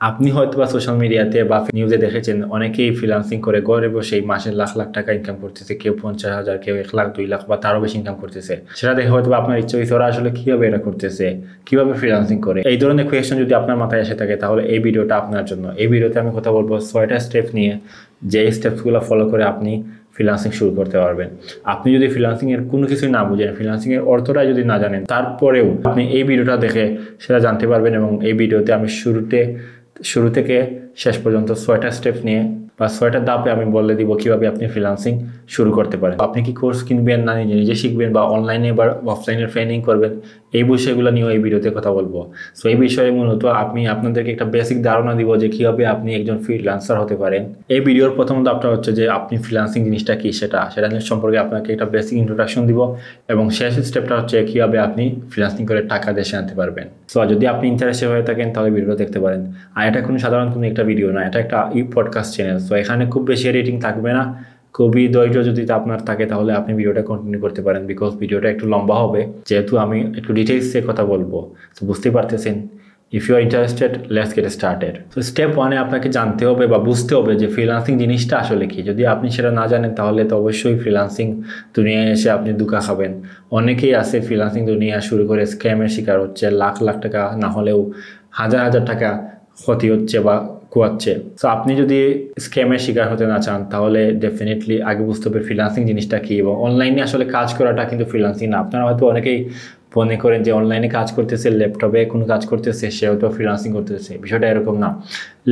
আপনি হয়তোবা সোশ্যাল মিডিয়াতে বা নিউজে দেখেছেন অনেকেই ফ্রিল্যান্সিং করে ঘরে বসেই মাসে লাখ লাখ টাকা ইনকাম করতেছে, কেউ 50,000, কেউ 1 লাখ 2 লাখ বা তারও বেশি ইনকাম করতেছে। সেটা দেখে হয়তোবা আপনার ইচ্ছা হয়েছে ওরা আসলে কিভাবে এটা করতেছে, কিভাবে ফ্রিল্যান্সিং করে। এই ধরনের কোয়েশ্চেন যদি আপনার মাথায় এসে থাকে তাহলে এই ভিডিওটা আপনার জন্য। এই ভিডিওতে আমি কথা বলবো 6টা স্টেপ নিয়ে, যে স্টেপসগুলো ফলো করে আপনি ফ্রিল্যান্সিং শুরু করতে পারবেন। আপনি যদি ফ্রিল্যান্সিং এর কোনো কিছুই না বুঝেন, ফ্রিল্যান্সিং এর অর্থটা যদি না জানেন, তারপরেও আপনি এই ভিডিওটা দেখে সেটা জানতে পারবেন। এবং এই ভিডিওতে আমি শুরু থেকে শেষ পর্যন্ত 6টা স্টেপ নিয়ে বা 6টা ধাপে আমি বলে দিব কিভাবে আপনি ফ্রিল্যান্সিং শুরু করতে পারেন। আপনি কি কোর্স কিনবেন না নিজে শিখবেন বা অনলাইনে বা অফলাইনে ট্রেনিং করবেন, এই বিষয়গুলো নিয়েও এই ভিডিওতে কথা বলবো। সো এই বিষয়ে মূলত আমি আপনাদেরকে একটা বেসিক ধারণা দিব যে কিভাবে আপনি একজন ফ্রিল্যান্সার হতে পারেন। এই ভিডিওর প্রথম ধাপটা হচ্ছে যে আপনি ফ্রিল্যান্সিং জিনিসটা কি সেটা সম্পর্কে আপনাকে একটা বেসিক ইন্ট্রোডাকশন দিব, এবং শেষ স্টেপটা হচ্ছে কিভাবে আপনি ফ্রিল্যান্সিং করে টাকা দেশে আনতে পারবেন। সো যদি আপনি ইন্টারেস্টেড হয়ে থাকেন তাহলে ভিডিওটা দেখতে পারেন। আর এটা কোনো সাধারণ কোনো একটা ভিডিও না, এটা একটা পডকাস্ট চ্যানেল। সো এখানে খুব বেশি এডিটিং থাকবে না, খুবই ধৈর্য যদি আপনার থাকে তাহলে আপনি ভিডিওটা কন্টিনিউ করতে পারেন, বিকজ ভিডিওটা একটু লম্বা হবে যেহেতু আমি একটু ডিটেইলসে কথা বলবো। তো বুঝতেই পারতেছেন। If you are interested, let's get started. তো স্টেপ 1-এ আপনাকে জানতে হবে বা বুঝতে হবে যে ফ্রিল্যান্সিং জিনিসটা আসলে কি। যদি আপনি সেটা না জানেন তাহলে তো অবশ্যই ফ্রিল্যান্সিং দুনিয়ায় এসে আপনি ধোঁকা খাবেন। অনেকেই আছে ফ্রিল্যান্সিং দুনিয়া শুরু করে স্ক্যামের শিকার হচ্ছে, লাখ লাখ টাকা না হলেও হাজার হাজার টাকা ক্ষতি হচ্ছে বা কুয়াচ্ছে। সো আপনি যদি স্ক্যামের শিকার হতে না চান তাহলে ডেফিনেটলি আগে বুঝতে হবে ফ্রিল্যান্সিং জিনিসটা কি। এবং অনলাইনে আসলে কাজ করাটা কিন্তু ফ্রিল্যান্সিং না। আপনারা হয়তো অনেকেই মনে করেন যে অনলাইনে কাজ করতেছে, ল্যাপটপে কোনো কাজ করতেছে, সে হয়তো ফ্রিল্যান্সিং করতেছে। বিষয়টা এরকম না।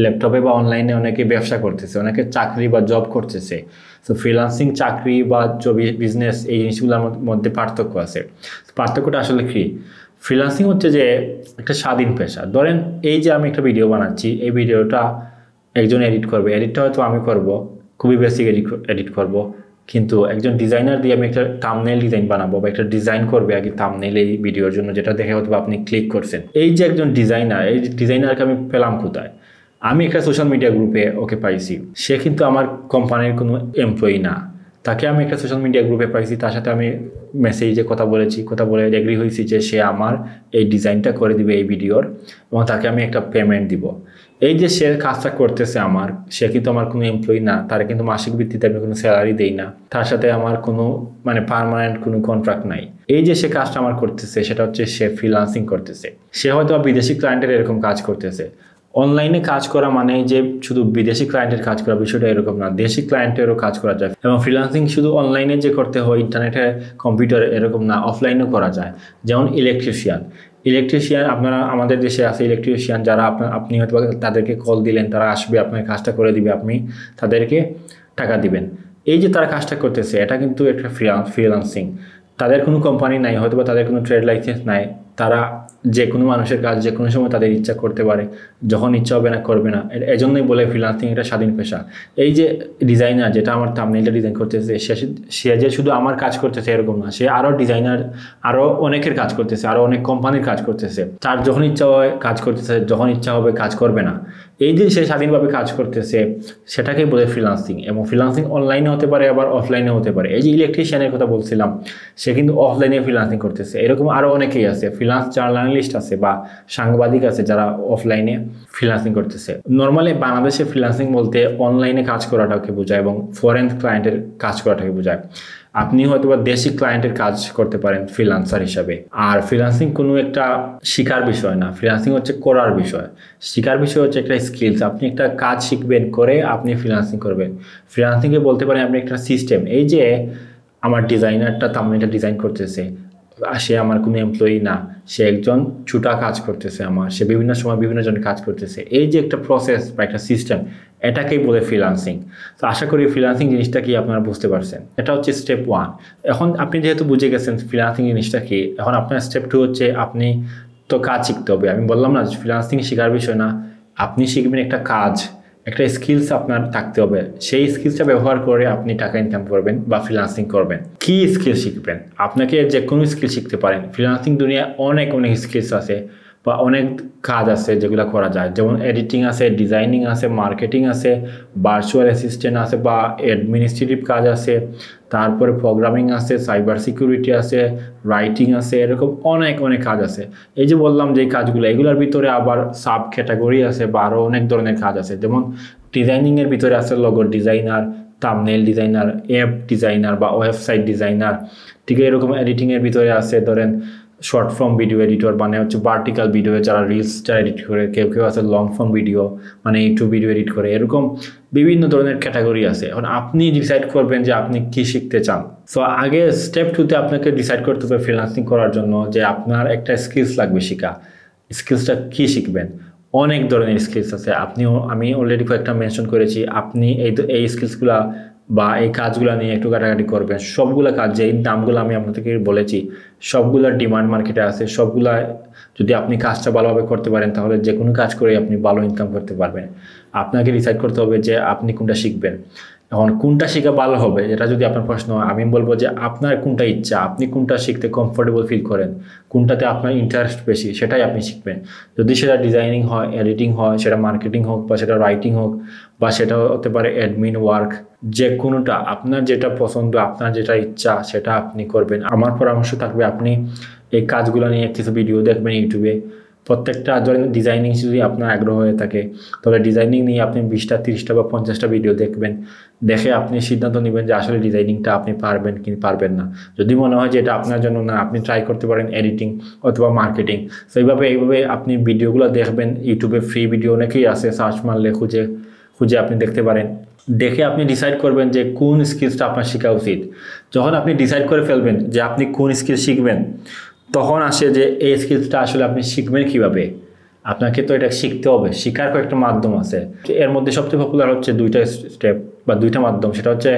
ল্যাপটপে বা অনলাইনে অনেকে ব্যবসা করতেছে, অনেকে চাকরি বা জব করতেছে। সো ফ্রিল্যান্সিং, চাকরি বা বিজনেস, এই জিনিসগুলোর মধ্যে পার্থক্য আছে। পার্থক্যটা আসলে কি? ফ্রিল্যান্সিং হচ্ছে যে একটা স্বাধীন পেশা। ধরেন এই যে আমি একটা ভিডিও বানাচ্ছি, এই ভিডিওটা একজন এডিট করবে, এডিটটা হয়তো আমি করব, খুবই বেসিক এডিট করব, কিন্তু একজন ডিজাইনার দিয়ে আমি একটা থাম্বনেইল ডিজাইন বানাবো বা একটা ডিজাইন করবে আগে থাম্বনেইল এই ভিডিওর জন্য, যেটা দেখে হয়তো আপনি ক্লিক করছেন। এই যে একজন ডিজাইনার, এই ডিজাইনারকে আমি পেলাম কোথায়? আমি একটা সোশ্যাল মিডিয়া গ্রুপে ওকে পাইছি। সে কিন্তু আমার কোম্পানির কোনো এমপ্লয়ি না, তাকে আমি একটা সোশ্যাল মিডিয়া গ্রুপে পাইছি, তার সাথে আমি মেসেজে কথা বলেছি, কথা বলে এগ্রি হয়েছি যে সে আমার এই ডিজাইনটা করে দিবে এই ভিডিওর, এবং তাকে আমি একটা পেমেন্ট দিব। এই যে সে কাজটা করতেছে আমার, সে কিন্তু আমার কোনো এমপ্লয়ি না, তার কিন্তু মাসিক ভিত্তিতে আমি কোনো স্যালারি দেই না, তার সাথে আমার কোনো পার্মানেন্ট কোনো কন্ট্রাক্ট নাই। এই যে সে কাজটা আমার করতেছে সেটা হচ্ছে সে ফ্রিল্যান্সিং করতেছে। সে হয়তো বিদেশি ক্লায়েন্টের এরকম কাজ করতেছে। অনলাইনে কাজ করা মানে যে শুধু বিদেশি ক্লায়েন্টের কাজ করা, বিষয়টা এরকম না, দেশি ক্লায়েন্টেরও কাজ করা যায়। এবং ফ্রিল্যান্সিং শুধু অনলাইনে যে করতে হয়, ইন্টারনেটে, কম্পিউটারে, এরকম না, অফলাইনেও করা যায়। যেমন ইলেকট্রিশিয়ান আপনারা আমাদের দেশে আছে ইলেকট্রিশিয়ান, যারা আপনি হয়তো তাদেরকে কল দিলেন, তারা আসবে, আপনার কাজটা করে দিবে, আপনি তাদেরকে টাকা দিবেন। এই যে তারা কাজটা করতেছে, এটা কিন্তু একটা ফ্রিল্যান্সিং। তাদের কোনো কোম্পানি নাই, হয়তো বা তাদের কোনো ট্রেড লাইসেন্স নাই, তারা যে কোনো মানুষের কাজ যে কোনো সময় তাদের ইচ্ছা করতে পারে, যখন ইচ্ছা হবে না করবে না। এজন্যই বলে ফ্রিল্যান্সিং একটা স্বাধীন পেশা। এই যে ডিজাইনার, যেটা আমার থাম্বনেইলটা ডিজাইন করতেছে, সে যে শুধু আমার কাজ করতেছে এরকম না, সে আরও ডিজাইনার, আরও অনেকের কাজ করতেছে, আরও অনেক কোম্পানির কাজ করতেছে। তার যখন ইচ্ছা হয় কাজ করতেছে, যখন ইচ্ছা হবে কাজ করবে না। এই যে সে স্বাধীনভাবে কাজ করতেছে সেটাকেই বলে ফ্রিল্যান্সিং। এবং ফ্রিল্যান্সিং অনলাইনে হতে পারে, আবার অফলাইনে হতে পারে। এই যে ইলেকট্রিশিয়ানের কথা বলছিলাম, সে কিন্তু অফলাইনে ফ্রিল্যান্সিং করতেছে। এরকম আরও অনেকেই আছে, ফ্রিল্যান্স জার্নালিস্ট আছে বা সাংবাদিক আছে যারা অফলাইনে ফ্রিল্যান্সিং করতেছে। নর্মালি বাংলাদেশে ফ্রিল্যান্সিং বলতে অনলাইনে কাজ করাটাকে বোঝায় এবং ফরেন ক্লায়েন্টের কাজ করাটাকে বোঝায়। আপনি হয়তো বা দেশি ক্লায়েন্টের কাজ করতে পারেন ফ্রিল্যান্সার হিসাবে। আর ফ্রিল্যান্সিং কোনো একটা শিকার বিষয় না, ফ্রিল্যান্সিং হচ্ছে করার বিষয়। শিকার বিষয় হচ্ছে একটা স্কিলস। আপনি একটা কাজ শিখবেন, করে আপনি ফ্রিল্যান্সিং করবেন। ফ্রিল্যান্সিংয়ে বলতে পারেন আপনি একটা সিস্টেম। এই যে আমার ডিজাইনারটা থাম্বনেইলটা ডিজাইন করতেছে, সে আমার কোনো এমপ্লয়ি না, সে একজন ছুটা কাজ করতেছে আমার, সে বিভিন্ন সময় বিভিন্ন জনের কাজ করতেছে। এই যে একটা প্রসেস বা একটা সিস্টেম, এটাকেই বলে ফ্রিল্যান্সিং। তো আশা করি ফ্রিল্যান্সিং জিনিসটা কি আপনারা বুঝতে পারছেন। এটা হচ্ছে স্টেপ 1। এখন আপনি যেহেতু বুঝে গেছেন ফ্রিল্যান্সিং জিনিসটা কি, এখন আপনার স্টেপ 2 হচ্ছে আপনি তো কাজ শিখতে হবে। আমি বললাম না ফ্রিল্যান্সিং শেখার বিষয় না, আপনি শিখবেন একটা কাজ, একটা স্কিলস আপনার থাকতে হবে। সেই স্কিলসটা ব্যবহার করে আপনি টাকা ইনকাম করবেন বা ফ্রিল্যান্সিং করবেন। কি স্কিল শিখবেন? আপনাকে যে কোনো স্কিল শিখতে পারেন। ফ্রিল্যান্সিং দুনিয়ায় অনেক স্কিলস আছে। বা অনেক কাজ আছে যেগুলো করা যায়, যেমন এডিটিং আছে, ডিজাইনিং আছে, মার্কেটিং আছে, ভার্চুয়াল অ্যাসিস্ট্যান্ট আছে বা অ্যাডমিনিস্ট্রেটিভ কাজ আছে, তারপরে প্রোগ্রামিং আছে, সাইবার সিকিউরিটি আছে, রাইটিং আছে, এরকম অনেক অনেক কাজ আছে। এই যে বললাম যে কাজগুলো, এগুলোর ভিতরে আবার সাব ক্যাটাগরি আছে বা আরও অনেক ধরনের কাজ আছে। যেমন ডিজাইনিংয়ের ভিতরে আছে logo designer, thumbnail designer, app designer বা ওয়েবসাইট ডিজাইনার। ঠিক এরকম এডিটিংয়ের ভিতরে আছে ধরেন শর্ট ফর্ম ভিডিও এডিটর, মানে হচ্ছে ভার্টিক্যাল ভিডিও যারা রিলসটা এডিট করে, কেউ কেউ আছে লং ফর্ম ভিডিও মানে ইউটিউব ভিডিও এডিট করে, এরকম বিভিন্ন ধরনের ক্যাটাগরি আছে। এখন আপনি ডিসাইড করবেন যে আপনি কি শিখতে চান। সো আগে স্টেপ 2তে আপনাকে ডিসাইড করতে হবে ফ্রিল্যান্সিং করার জন্য যে আপনার একটা স্কিলস লাগবে শেখা। স্কিলসটা কি শিখবেন? অনেক ধরনের স্কিলস আছে, আমি অলরেডি কয়েকটা মেনশন করেছি। আপনি এই স্কিলসগুলা বা এই কাজগুলো নিয়ে একটু ঘাটাঘাটি করবেন। সবগুলো কাজ যে নামগুলো আমি আপনাদেরকে বলেছি সবগুলোর ডিমান্ড মার্কেটে আছে। সবগুলা যদি আপনি কাজটা ভালোভাবে করতে পারেন তাহলে যে কোনো কাজ করে আপনি ভালো ইনকাম করতে পারবেন। আপনাকে ডিসাইড করতে হবে যে আপনি কোনটা শিখবেন। এখন কোনটা শেখা ভালো হবে এটা যদি আপনার প্রশ্ন হয়, আমি বলবো যে আপনার কোনটা ইচ্ছা, আপনি কোনটা শিখতে কমফোর্টেবল ফিল করেন, কোনটাতে আপনার ইন্টারেস্ট বেশি সেটাই আপনি শিখবেন। যদি সেটা ডিজাইনিং হয়, এডিটিং হয়, সেটা মার্কেটিং হোক বা সেটা রাইটিং হোক বা সেটা হতে পারে অ্যাডমিন ওয়ার্ক, যে কোনোটা আপনার যেটা পছন্দ, আপনার যেটা ইচ্ছা সেটা আপনি করবেন। আমার পরামর্শ থাকবে আপনি এই কাজগুলো নিয়ে কিছু ভিডিও দেখবেন ইউটিউবে। প্রত্যেকটা ধরেন ডিজাইনিং যদি আপনার আগ্রহ হয়ে থাকে তাহলে ডিজাইনিং নিয়ে আপনি 20টা 30টা বা 50টা ভিডিও দেখবেন। দেখে আপনি সিদ্ধান্ত নেবেন যে আসলে ডিজাইনিংটা আপনি পারবেন কি পারবেন না। যদি মনে হয় যে এটা আপনার জন্য না, আপনি ট্রাই করতে পারেন এডিটিং অথবা মার্কেটিং। তো এইভাবে আপনি ভিডিওগুলো দেখবেন। ইউটিউবে ফ্রি ভিডিও অনেকেই আছে, সার্চ মারলে খুঁজে আপনি দেখতে পারেন। দেখে আপনি ডিসাইড করবেন যে কোন স্কিলসটা আপনার শেখা উচিত। যখন আপনি ডিসাইড করে ফেলবেন যে আপনি কোন স্কিল শিখবেন, তখন আসে যে এই স্কিলসটা আসলে আপনি শিখবেন কীভাবে। আপনাকে তো এটা শিখতে হবে, শেখার কয়েকটা মাধ্যম আছে। এর মধ্যে সবচেয়ে পপুলার হচ্ছে 2টা স্টেপ বা 2টা মাধ্যম। সেটা হচ্ছে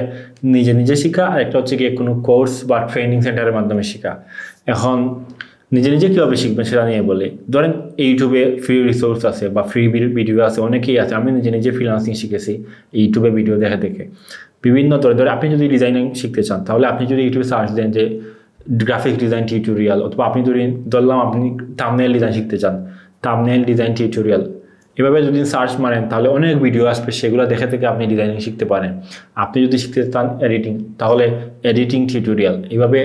নিজে নিজে শেখা, আর একটা হচ্ছে গিয়ে কোনো কোর্স বা ট্রেনিং সেন্টারের মাধ্যমে শেখা। এখন নিজে নিজে কীভাবে শিখবেন সেটা নিয়ে বলি। ধরেন ইউটিউবে ফ্রি রিসোর্স আছে বা ফ্রি ভিডিও আছে, অনেকেই আছে। আমি নিজে নিজে ফ্রিল্যান্সিং শিখেছি ইউটিউবে ভিডিও দেখে বিভিন্ন ধরে। আপনি যদি ডিজাইনিং শিখতে চান তাহলে আপনি যদি ইউটিউবে সার্চ দেন যে গ্রাফিক ডিজাইন টিউটোরিয়াল, অথবা আপনি ধরলাম আপনি থাম্বনেইল ডিজাইন শিখতে চান, থাম্বনেইল ডিজাইন টিউটোরিয়াল, এভাবে যদি সার্চ মারেন তাহলে অনেক ভিডিও আসবে, সেগুলো দেখে থেকে আপনি ডিজাইনিং শিখতে পারেন। আপনি যদি শিখতে চান এডিটিং তাহলে এডিটিং টিউটোরিয়াল, এইভাবে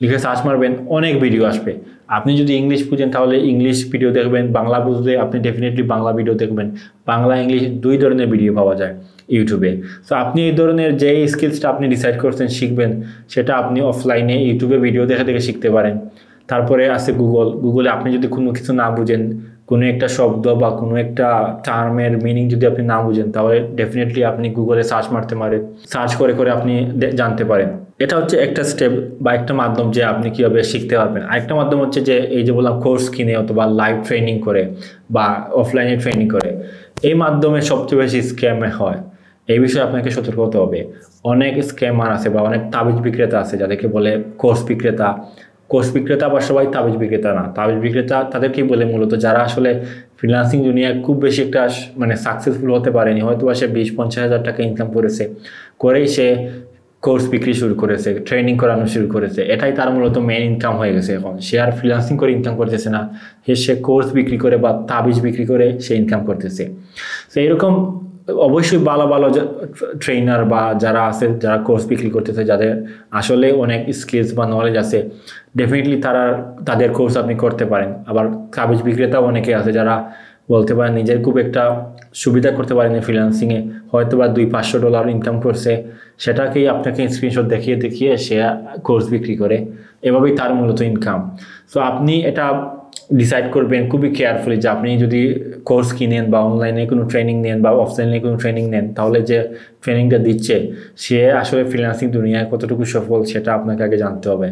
লিখে সার্চ মারবেন, অনেক ভিডিও আসবে। আপনি যদি ইংলিশ বুঝেন তাহলে ইংলিশ ভিডিও দেখবেন, বাংলা বুঝলে আপনি ডেফিনেটলি বাংলা ভিডিও দেখবেন। বাংলা ইংলিশ 2 ধরনের ভিডিও পাওয়া যায় ইউটিউবে। সো আপনি এই ধরনের যে স্কিলসটা আপনি ডিসাইড করছেন শিখবেন, সেটা আপনি অফলাইনে ইউটিউবে ভিডিও দেখে শিখতে পারেন। তারপরে আছে গুগলে আপনি যদি কোনো কিছু না বুঝেন, কোনো একটা শব্দ বা কোনো একটা টার্মের মিনিং যদি আপনি না বুঝেন, তাহলে ডেফিনেটলি আপনি গুগলে সার্চ মারতে পারেন, সার্চ করে আপনি জানতে পারেন। এটা হচ্ছে একটা স্টেপ বা একটা মাধ্যম যে আপনি কীভাবে শিখতে পারবেন। আরেকটা মাধ্যম হচ্ছে যে এই যে বললাম কোর্স কিনে অথবা লাইভ ট্রেনিং করে বা অফলাইনে ট্রেনিং করে। এই মাধ্যমে সবচেয়ে বেশি স্ক্যামে হয়, এই বিষয়ে আপনাকে সতর্ক হতে হবে। অনেক স্ক্যামার আছে বা অনেক তাবিজ বিক্রেতা আছে যাদেরকে বলে কোর্স বিক্রেতা বা সবাই তাবিজ বিক্রেতা না। তাবিজ বিক্রেতা তাদেরকেই বলে মূলত যারা আসলে ফ্রিল্যান্সিং দুনিয়ায় খুব বেশি একটা মানে সাকসেসফুল হতে পারেনি। হয়তো সে 20-50 হাজার টাকা ইনকাম করেই সে কোর্স বিক্রি শুরু করেছে, ট্রেনিং করানো শুরু করেছে। এটাই তার মূলত মেইন ইনকাম হয়ে গেছে। এখন সে আর ফ্রিল্যান্সিং করে ইনকাম করতেছে না, সে কোর্স বিক্রি করে বা তাবিজ বিক্রি করে সে ইনকাম করতেছে। তো এরকম অবশ্যই ভালো ট্রেনার বা যারা আছে, যারা কোর্স বিক্রি করতেছে, যাদের আসলে অনেক স্কিলস বা নলেজ আছে, ডেফিনেটলি তাদের কোর্স আপনি করতে পারেন। আবার তাবিজ বিক্রেতাও অনেকে আছে যারা বলতে পারেন নিজের খুব একটা সুবিধা করতে পারেন ফ্রিল্যান্সিংয়ে, হয়তো বা $200-500 ইনকাম করছে, সেটাকেই আপনাকে স্ক্রিনশট দেখিয়ে সে কোর্স বিক্রি করে। এভাবেই তার মূলত ইনকাম। সো আপনি এটা ডিসাইড করবেন খুবই কেয়ারফুলি যে আপনি যদি কোর্স কিনেন বা অনলাইনে কোনো ট্রেনিং নেন বা অফলাইনে কোনো ট্রেনিং নেন, তাহলে যে ট্রেনিংটা দিচ্ছে সে আসলে ফ্রিল্যান্সিং দুনিয়ায় কতটুকু সফল সেটা আপনাকে আগে জানতে হবে।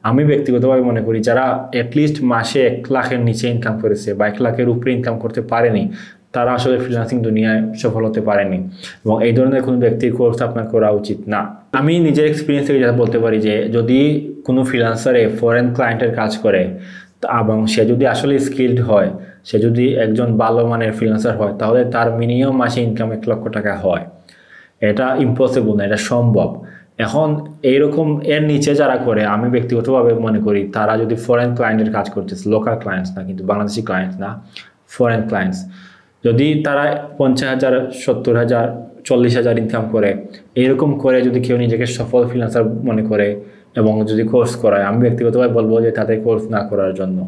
আমি ব্যক্তিগতভাবে মনে করি যারা অ্যাটলিস্ট মাসে 1 লাখের নিচে ইনকাম করেছে বা 1 লাখের উপরে ইনকাম করতে পারেনি, তারা আসলে ফ্রিল্যান্সিং দুনিয়ায় সফল হতে পারেনি, এবং এই ধরনের কোনো ব্যক্তির কোর্স আপনার করা উচিত না। আমি নিজের এক্সপিরিয়েন্স থেকে যেটা বলতে পারি যে যদি কোনো ফ্রিল্যান্সারে ফরেন ক্লায়েন্টের কাজ করে এবং সে যদি আসলে স্কিলড হয়, সে যদি একজন ভালো মানের ফ্রিল্যান্সার হয়, তাহলে তার মিনিমাম মাসে ইনকাম 1 লক্ষ টাকা হয়। এটা ইম্পসিবল না, এটা সম্ভব। এখন এইরকম এর নিচে যারা করে আমি ব্যক্তিগতভাবে মনে করি তারা যদি ফরেন ক্লায়েন্টের কাজ করতেছে, লোকাল ক্লায়েন্টস না, কিন্তু বাংলাদেশি ক্লায়েন্টস না, ফরেন ক্লায়েন্টস, যদি তারা 50,000, 70,000, 40,000 ইনকাম করে, এরকম করে যদি কেউ নিজেকে সফল ফ্রিল্যান্সার মনে করে এবং যদি কোর্স করায়, আমি ব্যক্তিগতভাবে বলবো যে তাদের কোর্স না করার জন্য।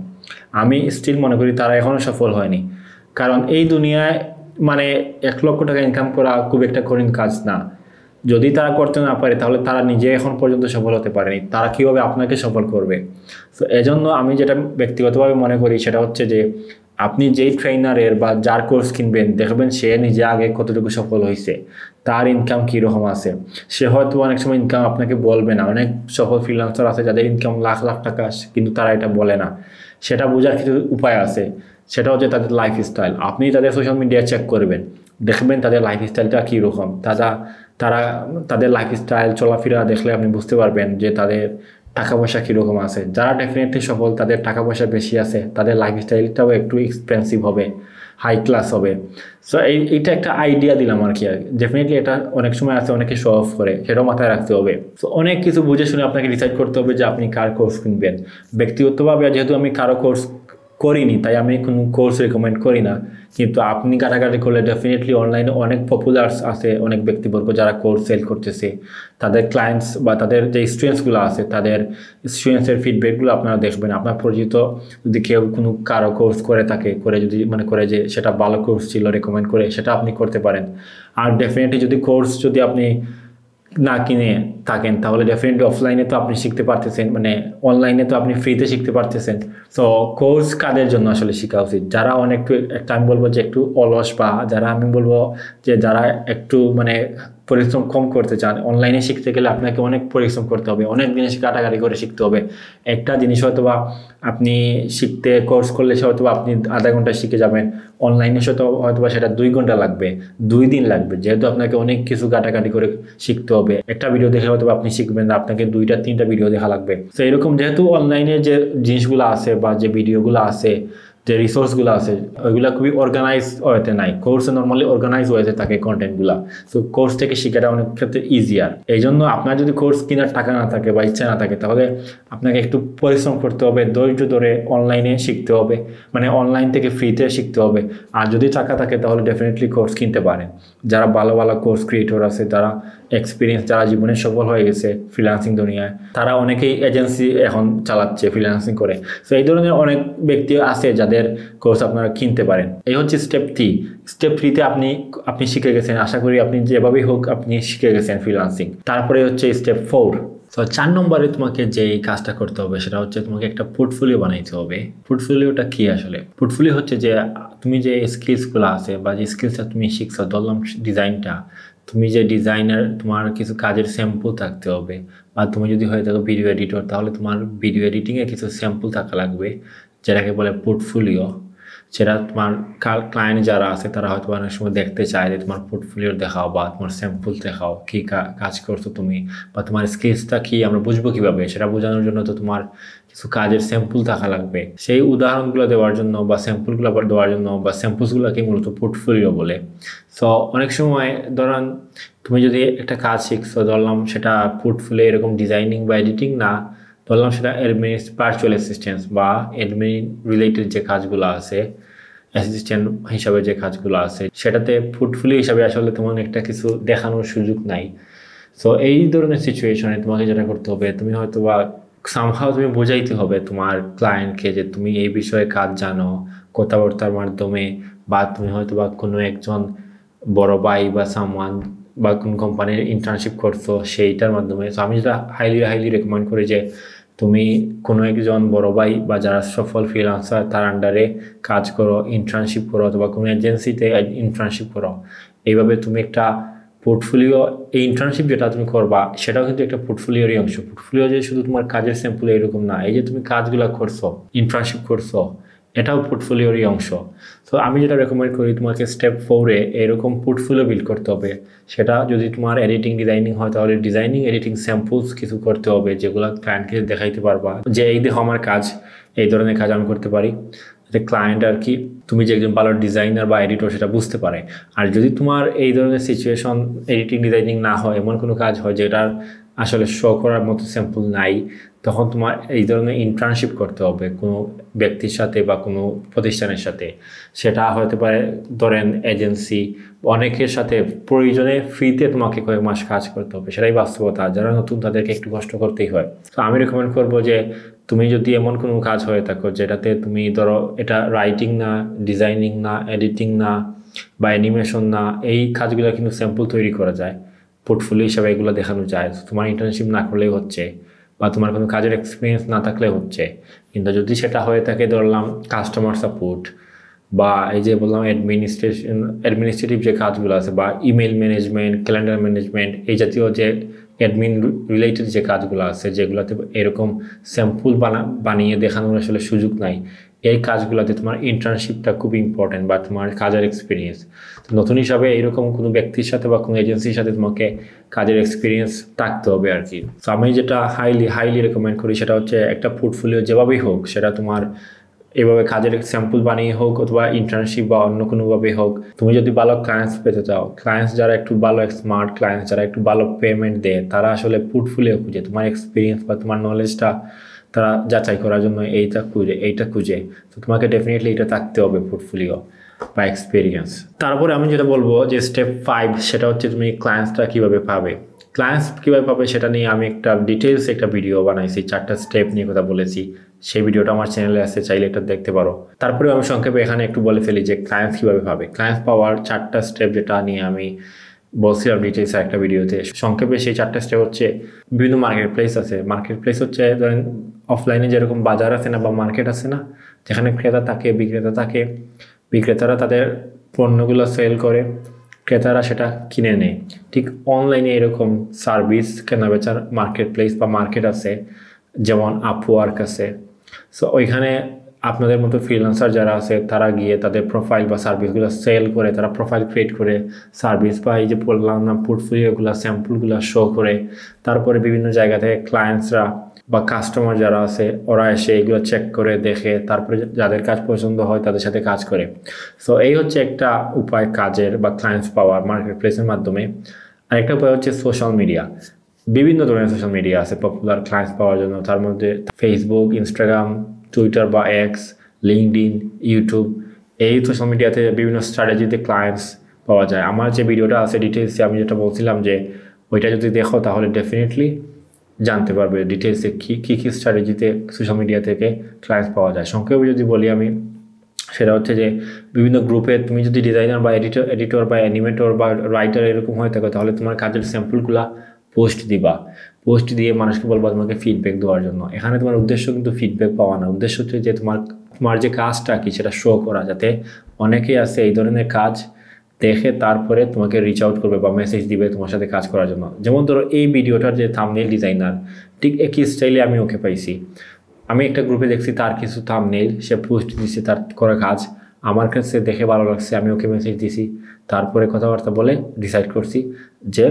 আমি স্টিল মনে করি তারা এখনও সফল হয়নি, কারণ এই দুনিয়ায় মানে 1 লক্ষ টাকা ইনকাম করা খুব একটা কঠিন কাজ না। যদি তারা করতে না পারে তাহলে তারা নিজে এখন পর্যন্ত সফল হতে পারেনি, তারা কীভাবে আপনাকে সফল করবে? তো এজন্য আমি যেটা ব্যক্তিগতভাবে মনে করি সেটা হচ্ছে যে আপনি যেই ট্রেনারের বা যার কোর্স কিনবেন দেখবেন সে নিজে আগে কতটুকু সফল হয়েছে, তার ইনকাম কীরকম আছে। সে হয়তো অনেক সময় ইনকাম আপনাকে বলবে না, অনেক সফল ফ্রিল্যান্সার আছে যাদের ইনকাম লাখ লাখ টাকা, কিন্তু তারা এটা বলে না। সেটা বোঝার কিছু উপায় আছে, সেটা হচ্ছে তাদের লাইফস্টাইল। আপনি তাদের সোশ্যাল মিডিয়া চেক করবেন, দেখবেন তাদের লাইফস্টাইলটা কীরকম। তাদের লাইফস্টাইল চলাফেরা দেখলে আপনি বুঝতে পারবেন যে তাদের টাকা পয়সা কীরকম আছে। যারা ডেফিনেটলি সফল, তাদের টাকা পয়সা বেশি আছে, তাদের লাইফস্টাইলটাও একটু এক্সপেন্সিভ হবে, হাই ক্লাস হবে। সো এইটা একটা আইডিয়া দিলাম আর কি। ডেফিনেটলি এটা অনেক সময় আছে অনেকে শো অফ করে, সেটাও মাথায় রাখতে হবে। সো অনেক কিছু বুঝে শুনে আপনাকে ডিসাইড করতে হবে যে আপনি কার কোর্স কিনবেন। ব্যক্তিগতভাবে যেহেতু আমি কারো কোর্স করিনি তাই আমি কোনো কোর্স রেকমেন্ড করি না, কিন্তু আপনি কাটাকাটি করলে ডেফিনেটলি অনলাইনে অনেক পপুলার আছে, অনেক ব্যক্তিবর্গ যারা কোর্স সেল করতেছে, তাদের ক্লায়েন্টস বা তাদের যে স্টুডেন্টসগুলো আছে তাদের স্টুডেন্টসের ফিডব্যাকগুলো আপনারা দেখবেন। আপনার পরিচিত যদি কেউ কারো কোর্স করে থাকে, যদি মনে করে যে সেটা ভালো কোর্স ছিল, রেকমেন্ড করে, সেটা আপনি করতে পারেন। আর ডেফিনেটলি যদি কোর্স আপনি না কিনে থাকেন তাহলে ডেফিনেটলি অফলাইনে তো আপনি শিখতে পারতেছেন, মানে অনলাইনে তো আপনি ফ্রিতে শিখতে পারতেছেন। সো কোর্স কাদের জন্য আসলে শেখা উচিত? যারা একটা আমি বলবো যে একটু অলস, বা আমি বলবো যে যারা একটু মানে পরিশ্রম কম করতে চান। অনলাইনে শিখতে গেলে আপনাকে অনেক পরিশ্রম করতে হবে, অনেক জিনিস কাটাকাটি করে শিখতে হবে। একটা জিনিস হয়তো বা আপনি কোর্স করলে হয়তো আপনি আধা ঘন্টা শিখে যাবেন, অনলাইনে হয়তো বা সেটা 2 ঘন্টা লাগবে, 2 দিন লাগবে, যেহেতু আপনাকে অনেক কিছু কাটাকাটি করে শিখতে হবে। একটা ভিডিও দেখে হয়তো আপনি শিখবেন না, আপনাকে 2-3টা ভিডিও দেখা লাগবে। তো এরকম যেহেতু অনলাইনে যে জিনিসগুলো আছে বা যে ভিডিওগুলো আছে, যে রিসোর্সগুলো আছে, ওইগুলো খুবই অর্গানাইজ ওয়েতে নাই। কোর্সে নর্মালি অর্গানাইজ ওয়েতে থাকে কন্টেন্টগুলো। সো কোর্স থেকে শেখাটা অনেক ক্ষেত্রে ইজিয়ার। এই জন্য আপনার যদি কোর্স কেনার টাকা না থাকে বা ইচ্ছা না থাকে তাহলে আপনাকে একটু পরিশ্রম করতে হবে, ধৈর্য ধরে অনলাইনে শিখতে হবে, মানে অনলাইন থেকে ফ্রিতে শিখতে হবে। আর যদি টাকা থাকে তাহলে ডেফিনেটলি কোর্স কিনতে পারেন। যারা ভালো ভালো কোর্স ক্রিয়েটর আছে, তারা এক্সপিরিয়েন্স, যারা জীবনে সফল হয়ে গেছে ফ্রিল্যান্সিং দুনিয়ায়, তারা অনেকেই এজেন্সি এখন চালাচ্ছে ফ্রিল্যান্সিং করে। সো এই ধরনের অনেক ব্যক্তি আছে যাদের কোর্স আপনারা কিনতে পারেন। এই হচ্ছে স্টেপ 3। স্টেপ 3তে আপনি শিখে গেছেন, আশা করি আপনি যেভাবেই হোক আপনি শিখে গেছেন ফ্রিল্যান্সিং। তারপরে হচ্ছে স্টেপ 4। তো 4 নম্বরে তোমাকে যে কাজটা করতে হবে সেটা হচ্ছে তোমাকে একটা পোর্টফোলিও বানাইতে হবে। পোর্টফোলিওটা কি আসলে? পোর্টফোলিও হচ্ছে যে তুমি যে স্কিলসগুলো আছে বা যে স্কিলসটা তুমি শিখছো, ধরলাম ডিজাইনটা, তুমি যে ডিজাইনার, তোমার কিছু কাজের স্যাম্পল থাকতে হবে। বা তুমি যদি হয়ে থাকো ভিডিও এডিটর, তাহলে তোমার ভিডিও এডিটিংয়ে কিছু স্যাম্পল থাকা লাগবে, যেটাকে বলে পোর্টফোলিও। সেটা তোমার ক্লায়েন্ট যারা আছে তারা হয়তো অনেক সময় দেখতে চায় যে তোমার পোর্টফোলিও দেখাও বা তোমার স্যাম্পল দেখাও, কী কাজ করছো তুমি, বা তোমার স্কিলসটা কি আমরা বুঝবো কীভাবে, সেটা বোঝানোর জন্য তো তোমার কিছু কাজের স্যাম্পল থাকা লাগবে। সেই উদাহরণগুলো দেওয়ার জন্য বা স্যাম্পলগুলো দেওয়ার জন্য বা স্যাম্পলসগুলোকে মূলত পোর্টফোলিও বলে। সো অনেক সময় ধরেন তুমি যদি একটা কাজ শিখছো, ধরলাম সেটা পোর্টফোলিও এরকম ডিজাইনিং বা এডিটিং না, ধরলাম সেটা ভার্চুয়াল অ্যাসিস্ট্যান্স বা অ্যাডমিন রিলেটেড যে কাজগুলো আছে, অ্যাসিস্ট্যান্ট হিসাবে যে কাজগুলো আছে, সেটাতে পোর্টফোলিও হিসাবে আসলে তোমার একটা কিছু দেখানোর সুযোগ নাই। সো এই ধরনের সিচুয়েশনে তোমাকে যেটা করতে হবে, তুমি হয়তো বা সামহাও তুমি বোঝাইতে হবে তোমার ক্লায়েন্টকে যে তুমি এই বিষয়ে কাজ জানো, কথাবার্তার মাধ্যমে, বা তুমি হয়তো বা কোনো একজন বড় ভাই বা সামওয়ান বা কোন কোম্পানির ইন্টার্নশিপ করছো সেইটার মাধ্যমে। সো আমি যেটা হাইলি রেকমেন্ড করি যে তুমি কোনো একজন বড় ভাই বা যারা সফল ফ্রিল্যান্সার তার আন্ডারে কাজ করো, ইন্টার্নশিপ করো, অথবা কোনো এজেন্সিতে ইন্টার্নশিপ করো। এইভাবে তুমি একটা পোর্টফোলিও, এই ইন্টার্নশিপ যেটা তুমি করবা সেটাও কিন্তু একটা পোর্টফোলিওরই অংশ। পোর্টফোলিও যে শুধু তোমার কাজের স্যাম্পল এরকম না, এই যে তুমি কাজগুলো করছো, ইন্টার্নশিপ করছো, এটাও পোর্টফোলিওরই অংশ। তো আমি যেটা রেকমেন্ড করি তোমাকে স্টেপ 4-এ এরকম পোর্টফোলিও বিল্ড করতে হবে। সেটা যদি তোমার এডিটিং ডিজাইনিং হয় তাহলে ডিজাইনিং এডিটিং স্যাম্পলস কিছু করতে হবে, যেগুলো ক্লায়েন্টকে দেখাইতে পারবা যে এই দেখো আমার কাজ, এই ধরনের কাজ আমি করতে পারি, যে ক্লায়েন্ট আর কি তুমি যে একজন ভালো ডিজাইনার বা এডিটর সেটা বুঝতে পারে। আর যদি তোমার এই ধরনের সিচুয়েশন এডিটিং ডিজাইনিং না হয়, এমন কোনো কাজ হয় যেটার আসলে শো করার মতো স্যাম্পল নাই, তখন তোমার এই ধরনের ইন্টার্নশিপ করতে হবে কোনো ব্যক্তির সাথে বা কোনো প্রতিষ্ঠানের সাথে। সেটা হতে পারে ধরেন এজেন্সি, অনেকের সাথে প্রয়োজনে ফ্রিতে তোমাকে কয়েক মাস কাজ করতে হবে, সেটাই বাস্তবতা। যারা নতুন তাদেরকে একটু কষ্ট করতেই হয়। তো আমি রেকমেন্ড করবো যে তুমি যদি এমন কোনো কাজ হয়ে থাকো যেটাতে তুমি ধরো এটা রাইটিং না, ডিজাইনিং না, এডিটিং না বা অ্যানিমেশন না, এই কাজগুলো কিন্তু স্যাম্পল তৈরি করা যায়, পোর্টফোলিও হিসাবে এগুলো দেখানো যায়। তোমার ইন্টার্নশিপ না করলেই হচ্ছে বা তোমার কোনো কাজের এক্সপিরিয়েন্স না থাকলে হচ্ছে। কিন্তু যদি সেটা হয়ে থাকে ধরলাম কাস্টমার সাপোর্ট বা এই যে বললাম অ্যাডমিনিস্ট্রেটিভ যে কাজগুলো আছে বা ইমেল ম্যানেজমেন্ট, ক্যালেন্ডার ম্যানেজমেন্ট, এই জাতীয় যে অ্যাডমিন রিলেটেড যে কাজগুলো আছে যেগুলোতে এরকম স্যাম্পল বানিয়ে দেখানোর আসলে সুযোগ নাই, এই কাজগুলোতে তোমার ইন্টার্নশিপটা খুব ইম্পর্টেন্ট বা তোমার কাজের এক্সপিরিয়েন্স। নতুন হিসাবে এরকম কোনো ব্যক্তির সাথে বা কোনো এজেন্সির সাথে তোমাকে কাজের এক্সপিরিয়েন্স থাকতে হবে আর কি। তো আমি যেটা হাইলি রেকমেন্ড করি সেটা হচ্ছে একটা পোর্টফোলিও যেভাবেই হোক, সেটা তোমার এভাবে কাজের স্যাম্পল বানিয়ে হোক অথবা ইন্টার্নশিপ বা অন্য কোনোভাবেই হোক, তুমি যদি ভালো ক্লায়েন্টস পেতে চাও, ক্লায়েন্টস যারা একটু ভালো স্মার্ট ক্লায়েন্টস, যারা একটু ভালো পেমেন্ট দেয়, তারা আসলে পোর্টফোলিও খুঁজে তোমার এক্সপিরিয়েন্স বা তোমার নলেজটা তারা যাচাই করার জন্য এইটা খুঁজে। তো তোমাকে ডেফিনেটলি এটা থাকতে হবে পোর্টফোলিও বা এক্সপিরিয়েন্স। তারপরে আমি যেটা বলবো যে স্টেপ 5, সেটা হচ্ছে তুমি ক্লায়েন্টসটা কীভাবে পাবে। ক্লায়েন্টস কীভাবে পাবে সেটা নিয়ে আমি একটা ডিটেলস একটা ভিডিও বানাইছি, 4টা স্টেপ নিয়ে কথা বলেছি। সেই ভিডিওটা আমার চ্যানেলে আছে, চাইলে এটা দেখতে পারো। তারপরে আমি সংক্ষেপে এখানে একটু বলে ফেলি যে ক্লায়েন্টস কীভাবে পাবে। ক্লায়েন্টস পাওয়ার 4টা স্টেপ যেটা নিয়ে আমি বলছিলাম ডিটেলস একটা ভিডিওতে, সংক্ষেপে সেই 4টা স্টেপ হচ্ছে বিভিন্ন মার্কেট প্লেস আছে। মার্কেট প্লেস হচ্ছে ধরেন অফলাইনে যেরকম বাজার আছে না বা মার্কেট আছে না, যেখানে ক্রেতা থাকে বিক্রেতা থাকে, বিক্রেতারা তাদের পণ্যগুলো সেল করে, ক্রেতারা সেটা কিনে নেয়। ঠিক অনলাইনে এরকম সার্ভিস কেনাবেচার মার্কেট প্লেস বা মার্কেট আছে, যেমন আপওয়ার্ক আছে। সো ওইখানে আপনাদের মতো ফ্রিল্যান্সার যারা আছে তারা গিয়ে তাদের প্রোফাইল বা সার্ভিসগুলো সেল করে, তারা প্রোফাইল ক্রিয়েট করে সার্ভিস বা এই যে বললাম না পোর্টফোলিওগুলো স্যাম্পলগুলো শো করে, তারপরে বিভিন্ন জায়গা থেকে ক্লায়েন্টসরা বা কাস্টমার যারা আছে ওরা এসে এগুলো চেক করে দেখে, তারপরে যাদের কাজ পছন্দ হয় তাদের সাথে কাজ করে। সো এই হচ্ছে একটা উপায় কাজের বা ক্লায়েন্টস পাওয়ার মার্কেট প্লেসের মাধ্যমে। আরেকটা উপায় হচ্ছে সোশ্যাল মিডিয়া। বিভিন্ন ধরনের সোশ্যাল মিডিয়া আছে পপুলার ক্লায়েন্টস পাওয়ার জন্য, তার মধ্যে ফেসবুক, ইনস্টাগ্রাম, টুইটার বা এক্স, লিঙ্কডইন, ইউটিউব, এই সোশ্যাল মিডিয়াতে বিভিন্ন স্ট্র্যাটেজিতে ক্লায়েন্টস পাওয়া যায়। আমার যে ভিডিওটা আছে ডিটেলসে আমি যেটা বলছিলাম যে ওইটা যদি দেখো তাহলে ডেফিনেটলি জানতে পারবে ডিটেলসে কী স্ট্র্যাটেজিতে সোশ্যাল মিডিয়া থেকে ক্লায়েন্টস পাওয়া যায়। সংক্ষেপে যদি বলি আমি, সেটা হচ্ছে যে বিভিন্ন গ্রুপে তুমি যদি ডিজাইনার বা এডিটর বা অ্যানিমেটর বা রাইটার এরকম হয়ে থাকো, তাহলে তোমার কাজের স্যাম্পলগুলো পোস্ট দিবা, পোস্ট দিয়ে মানুষকে বলবা তোমাকে ফিডব্যাক দেওয়ার জন্য। এখানে তোমার উদ্দেশ্য কিন্তু ফিডব্যাক পাওয়া না, উদ্দেশ্য হচ্ছে যে তোমার যে কাজটা কি সেটা শো করা, যাতে অনেকেই আছে এই ধরনের কাজ দেখে তারপরে তোমাকে রিচ আউট করবে বা মেসেজ দিবে তোমার সাথে কাজ করার জন্য। যেমন ধরো এই ভিডিওটার যে থাম্বনেল ডিজাইনার, ঠিক একই স্টাইলে আমি ওকে পাইছি। আমি একটা গ্রুপে দেখছি তার কিছু থাম্বনেল সে পোস্ট দিচ্ছে, তার করা কাজ আমার কাছে দেখে ভালো লাগছে, আমি ওকে মেসেজ দিছি, তারপরে কথাবার্তা বলে ডিসাইড করছি যে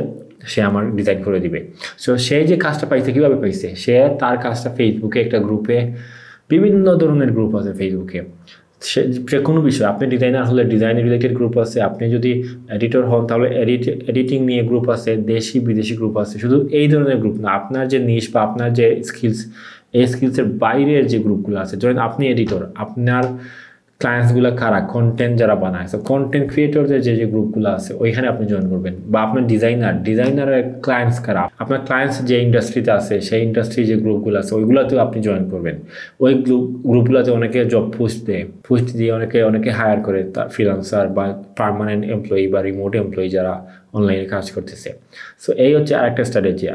সে আমার ডিজাইন করে দিবে। সো সে যে কাজটা পাইছে কীভাবে পাইছে, সে তার কাজটা ফেসবুকে একটা গ্রুপে, বিভিন্ন ধরনের গ্রুপ আছে ফেসবুকে, যে কোনো বিষয়, আপনি ডিজাইনার হলে ডিজাইন রিলেটেড গ্রুপ আছে, আপনি যদি এডিটর হন তাহলে এডিটিং নিয়ে গ্রুপ আছে, দেশি বিদেশি গ্রুপ আছে। শুধু এই ধরনের গ্রুপ না, আপনার যে নিশ বা আপনার যে স্কিলস, এই স্কিলসের বাইরের যে গ্রুপগুলো আছে, ধরেন আপনি এডিটর, আপনার ক্লায়েন্টসগুলো কারা, কন্টেন্ট যারা বানায়, সো কন্টেন্ট ক্রিয়েটরদের যে গ্রুপগুলো আছে ওইখানে আপনি জয়েন করবেন। বা আপনার ডিজাইনারের ক্লায়েন্টস কারা, আপনার ক্লায়েন্টস যে ইন্ডাস্ট্রিতে আছে সেই ইন্ডাস্ট্রির যে গ্রুপগুলো আছে ওইগুলোতেও আপনি জয়েন করবেন। ওই গ্রুপগুলোতে অনেকে জব পোস্ট দিয়ে অনেকে হায়ার করে, তার ফ্রিল্যান্সার বা পার্মানেন্ট এমপ্লয়ি বা রিমোট এমপ্লয়ি যারা অনলাইনে কাজ করতেছে। সো এই হচ্ছে আরেকটা স্ট্র্যাটেজি।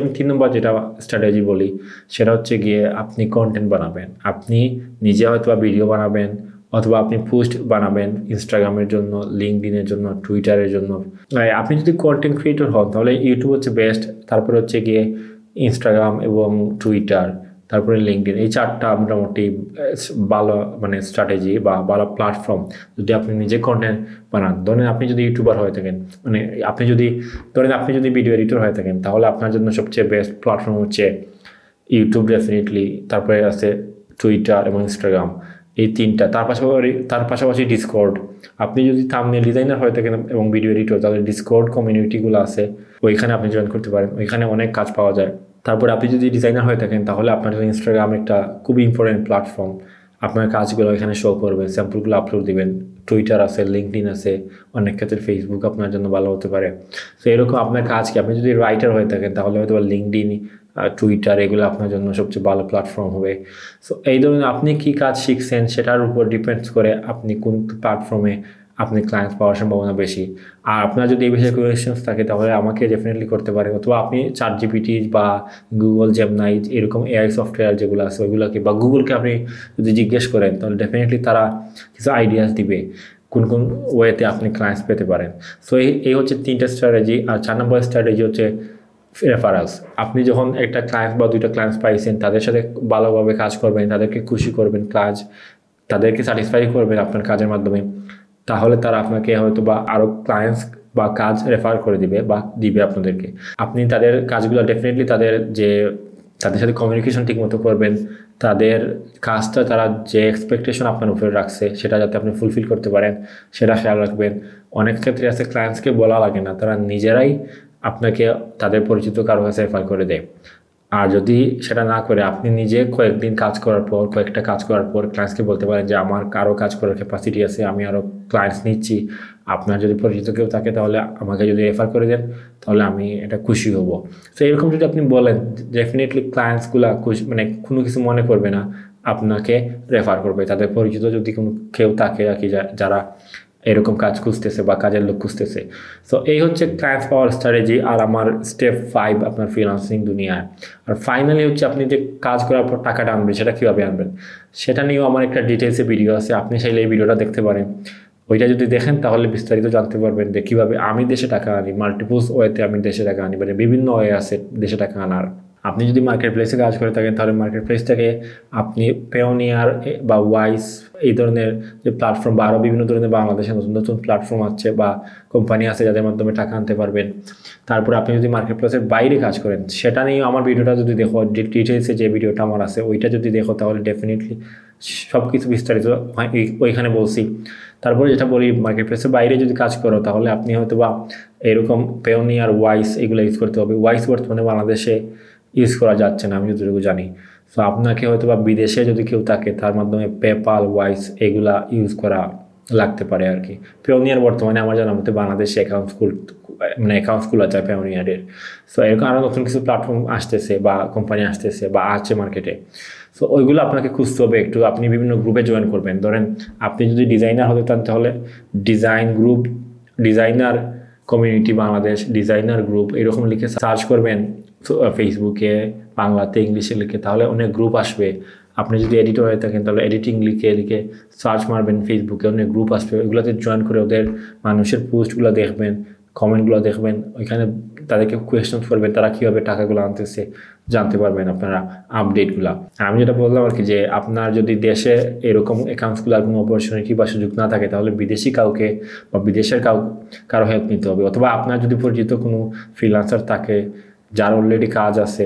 আমি 3 নম্বর যেটা স্ট্র্যাটেজি বলি সেটা হচ্ছে গিয়ে আপনি কন্টেন্ট বানাবেন। আপনি নিজে হয়তো ভিডিও বানাবেন অথবা আপনি পোস্ট বানাবেন ইনস্টাগ্রামের জন্য, লিঙ্কডইনের জন্য, টুইটারের জন্য। আপনি যদি কন্টেন্ট ক্রিয়েটর হন তাহলে ইউটিউব হচ্ছে বেস্ট, তারপরে হচ্ছে গিয়ে ইনস্টাগ্রাম এবং টুইটার, তারপরে লিঙ্কডইন, এই 4টা মোটামুটি ভালো মানে স্ট্র্যাটেজি বা ভালো প্ল্যাটফর্ম যদি আপনি নিজে কন্টেন্ট বানান। ধরেন আপনি যদি ইউটিউবার হয়ে থাকেন, মানে আপনি যদি ভিডিও এডিটর হয়ে থাকেন, তাহলে আপনার জন্য সবচেয়ে বেস্ট প্ল্যাটফর্ম হচ্ছে ইউটিউব ডেফিনেটলি, তারপরে আছে টুইটার এবং ইনস্টাগ্রাম। এই তিনটা। তার পাশাপাশি ডিসকর্ড, আপনি যদি থাম্বনেল ডিজাইনার হয়ে থাকেন এবং ভিডিও এডিটর, তাহলে ডিসকর্ড কমিউনিটিগুলো আছে, ওইখানে আপনি জয়েন করতে পারেন, ওইখানে অনেক কাজ পাওয়া যায়। তারপরে আপনি যদি ডিজাইনার হয়ে থাকেন তাহলে আপনার জন্য ইনস্টাগ্রাম একটা খুবই ইম্পর্টেন্ট প্ল্যাটফর্ম, আপনার কাজগুলো এখানে শো করবে, স্যাম্পলগুলো আপলোড দিবেন। টুইটার আছে, লিঙ্কডইন আছে, অনেক ক্ষেত্রে ফেসবুক আপনার জন্য ভালো হতে পারে। তো এরকম আপনার কাজ কি, আপনি যদি রাইটার হয়ে থাকেন তাহলে হয়তো লিঙ্কডইন, টুইটার এগুলো আপনার জন্য সবচেয়ে ভালো প্ল্যাটফর্ম হবে। সো এই ধরনের আপনি কি কাজ শিখছেন সেটার উপর ডিপেন্ডস করে আপনি কোন প্ল্যাটফর্মে আপনি ক্লায়েন্ট পাওয়ার সম্ভাবনা বেশি। আর আপনার যদি এই বিষয়ে কোয়েশ্চেন্স থাকে তাহলে আমাকে ডেফিনেটলি করতে পারেন, অথবা আপনি ChatGPT বা গুগল জেমিনাই এরকম এআই সফটওয়্যার যেগুলো আছে ওইগুলোকে বা গুগলকে আপনি যদি জিজ্ঞেস করেন তাহলে ডেফিনেটলি তারা কিছু আইডিয়াস দিবে কোন কোন ওয়েতে আপনি ক্লায়েন্টস পেতে পারেন। সো এই হচ্ছে 3টা স্ট্র্যাটেজি। আর 4 নম্বর স্ট্র্যাটেজি হচ্ছে রেফারেলস। আপনি যখন একটা ক্লায়েন্ট বা 2টা ক্লায়েন্টস পাইছেন, তাদের সাথে ভালোভাবে কাজ করবেন, তাদেরকে খুশি করবেন, তাদেরকে স্যাটিসফাই করবেন আপনার কাজের মাধ্যমে, তাহলে তারা আপনাকে হয়তো বা আরও ক্লায়েন্টস বা কাজ রেফার করে দিবে বা দিবে আপনাদেরকে। আপনি তাদের কাজগুলো ডেফিনেটলি তাদের সাথে কমিউনিকেশন ঠিকমতো করবেন, তাদের কাজটা তারা যে এক্সপেকটেশন আপনার উপরে রাখছে সেটা যাতে আপনি ফুলফিল করতে পারেন সেটা খেয়াল রাখবেন। অনেক ক্ষেত্রে আছে ক্লায়েন্টসকে বলা লাগে না, তারা নিজেরাই আপনাকে তাদের পরিচিত কারো কাছে রেফার করে দেয়। আর যদি সেটা না করে আপনি নিজে কয়েকটা কাজ করার পর ক্লায়েন্টসকে বলতে পারেন যে আমার আরও কাজ করার ক্যাপাসিটি আছে, আমি আরও ক্লায়েন্টস নিচ্ছি, আপনার যদি পরিচিত কেউ থাকে তাহলে আমাকে যদি রেফার করে দেন তাহলে আমি এটা খুশি হব। তো এরকম যদি আপনি বলেন, ডেফিনেটলি ক্লায়েন্টসগুলো মানে কোনো কিছু মনে করবে না, আপনাকে রেফার করবে। তাদের পরিচিত যদি কেউ থাকে আর কি যারা এরকম কাজ খুঁজতেছে বা কাজের লোক খুঁজতেছে। সো এই হচ্ছে ক্লায়েন্টস পাওয়ার স্ট্র্যাটেজি। আর আমার স্টেপ 5 আপনার ফ্রিল্যান্সিং দুনিয়ায়। আর ফাইনালি হচ্ছে আপনি যে কাজ করার পর টাকাটা আনবেন সেটা কীভাবে আনবেন সেটা নিয়েও আমার একটা ডিটেলসে ভিডিও আছে, আপনি চাইলে এই ভিডিওটা দেখতে পারেন। ওইটা যদি দেখেন তাহলে বিস্তারিত জানতে পারবেন যে কীভাবে আমি দেশে টাকা আনি, মাল্টিপলস ওয়েতে আমি দেশে টাকা আনি, মানে বিভিন্ন ওয়ে আছে দেশে টাকা আনার। আপনি যদি মার্কেট প্লেসে কাজ করে থাকেন তাহলে মার্কেট প্লেস থেকে আপনি পেওনিয়ার বা ওয়াইস এই ধরনের যে প্ল্যাটফর্ম বা আরও বিভিন্ন ধরনের বাংলাদেশে নতুন নতুন প্ল্যাটফর্ম আছে বা কোম্পানি আছে যাদের মাধ্যমে টাকা আনতে পারবেন। তারপর আপনি যদি মার্কেট প্লেসের বাইরে কাজ করেন সেটা নিয়ে আমার ভিডিওটা যদি দেখো, ডিটেলসে যে ভিডিওটা আমার আছে ওইটা যদি দেখো তাহলে ডেফিনেটলি সব কিছু বিস্তারিত ওইখানে বলছি। তারপরে যেটা বলি, মার্কেট প্লেসের বাইরে যদি কাজ করো তাহলে আপনি হয়তো বা এরকম পেওনিয়ার, ওয়াইস এগুলো ইউজ করতে হবে। ওয়াইস বর্তমানে বাংলাদেশে ইউজ করা যাচ্ছে না আমি যতটুকু জানি। সো আপনাকে হয়তো বা বিদেশে যদি কেউ থাকে তার মাধ্যমে পেপাল, ওয়াইস এগুলা ইউজ করা লাগতে পারে আর কি। পেওনিয়ার বর্তমানে আমার জানার মধ্যে বাংলাদেশে অ্যাকাউন্টস খোলা যায় পেওনিয়ারের। সো এরকম আরও নতুন কিছু প্ল্যাটফর্ম আসতেছে বা কোম্পানি আসতেছে বা আছে মার্কেটে। সো ওইগুলো আপনাকে খুঁজতে হবে একটু। আপনি বিভিন্ন গ্রুপে জয়েন করবেন। ধরেন আপনি যদি ডিজাইনার হতে চান তাহলে design group, designer community Bangladesh, designer group এরকম লিখে সার্চ করবেন ফেসবুকে, বাংলাতে, ইংলিশে লিখে, তাহলে অনেক গ্রুপ আসবে। আপনি যদি এডিটর হয়ে থাকেন তাহলে এডিটিং লিখে সার্চ মারবেন ফেসবুকে, অনেক গ্রুপ আসবে। ওইগুলোতে জয়েন করে ওদের মানুষের পোস্টগুলো দেখবেন, কমেন্টগুলো দেখবেন, ওইখানে তাদেরকে কোয়েশ্চেন করবেন, তারা কীভাবে টাকাগুলো আনতেছে জানতে পারবেন আপনারা আপডেটগুলো। আমি যেটা বললাম আর কি, যে আপনার যদি দেশে এরকম অ্যাকাউন্টসগুলোর কোনো অপরচুনিটি বা সুযোগ না থাকে তাহলে বিদেশি কাউকে বা বিদেশের কারো হেল্প নিতে হবে। অথবা আপনার যদি পরিচিত কোনো ফ্রিল্যান্সার থাকে যার অলরেডি কাজ আছে,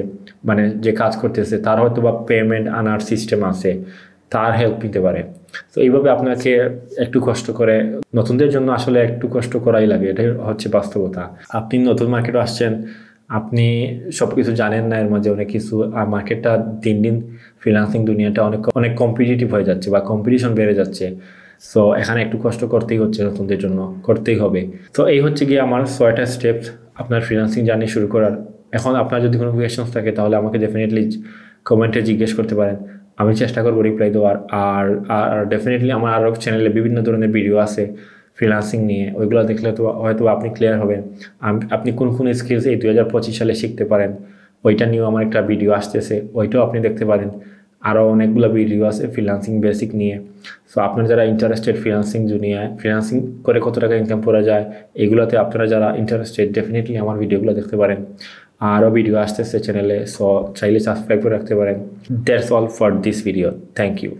মানে যে কাজ করতেছে তার হয়তো বা পেমেন্ট আনার সিস্টেম আছে, তার হেল্প নিতে পারে। তো এইভাবে আপনাকে একটু কষ্ট করে, নতুনদের জন্য আসলে একটু কষ্ট করাই লাগে, এটাই হচ্ছে বাস্তবতা। আপনি নতুন মার্কেটে আসছেন, আপনি সব কিছু জানেন না, এর মাঝে অনেক কিছু। আর মার্কেটটা দিন দিন ফ্রিল্যান্সিং দুনিয়াটা অনেক কম্পিটিটিভ হয়ে যাচ্ছে বা কম্পিটিশন বেড়ে যাচ্ছে। সো এখানে একটু কষ্ট করতেই হচ্ছে, নতুনদের জন্য করতেই হবে। তো এই হচ্ছে গিয়ে আমার 6টা স্টেপস আপনার ফ্রিল্যান্সিং জার্নি শুরু করার। এখন আপনার যদি কোনো কোয়েশনস থাকে তাহলে আমাকে ডেফিনেটলি কমেন্টে জিজ্ঞেস করতে পারেন, আমি চেষ্টা করবো রিপ্লাই দেওয়ার। আর ডেফিনেটলি আমার আরও চ্যানেলে বিভিন্ন ধরনের ভিডিও আছে ফ্রিল্যান্সিং নিয়ে, ওইগুলো দেখলে তো হয়তো আপনি ক্লিয়ার হবেন আপনি কোন কোন স্কিলস এই 2025 সালে শিখতে পারেন। ওইটা নিয়েও আমার একটা ভিডিও আসতেছে, ওইটাও আপনি দেখতে পারেন। আরও অনেকগুলো ভিডিও আছে ফ্রিল্যান্সিং বেসিক নিয়ে। সো আপনারা যারা ইন্টারেস্টেড ফ্রিল্যান্সিং দুনিয়ায়, ফ্রিল্যান্সিং করে কত টাকা ইনকাম করা যায় এগুলোতে আপনারা যারা ইন্টারেস্টেড ডেফিনেটলি আমার ভিডিওগুলো দেখতে পারেন। আরও ভিডিও আসতেছে চ্যানেলে, সো চাইলে সাবস্ক্রাইব করে রাখতে পারেন। That's all for this video. Thank you.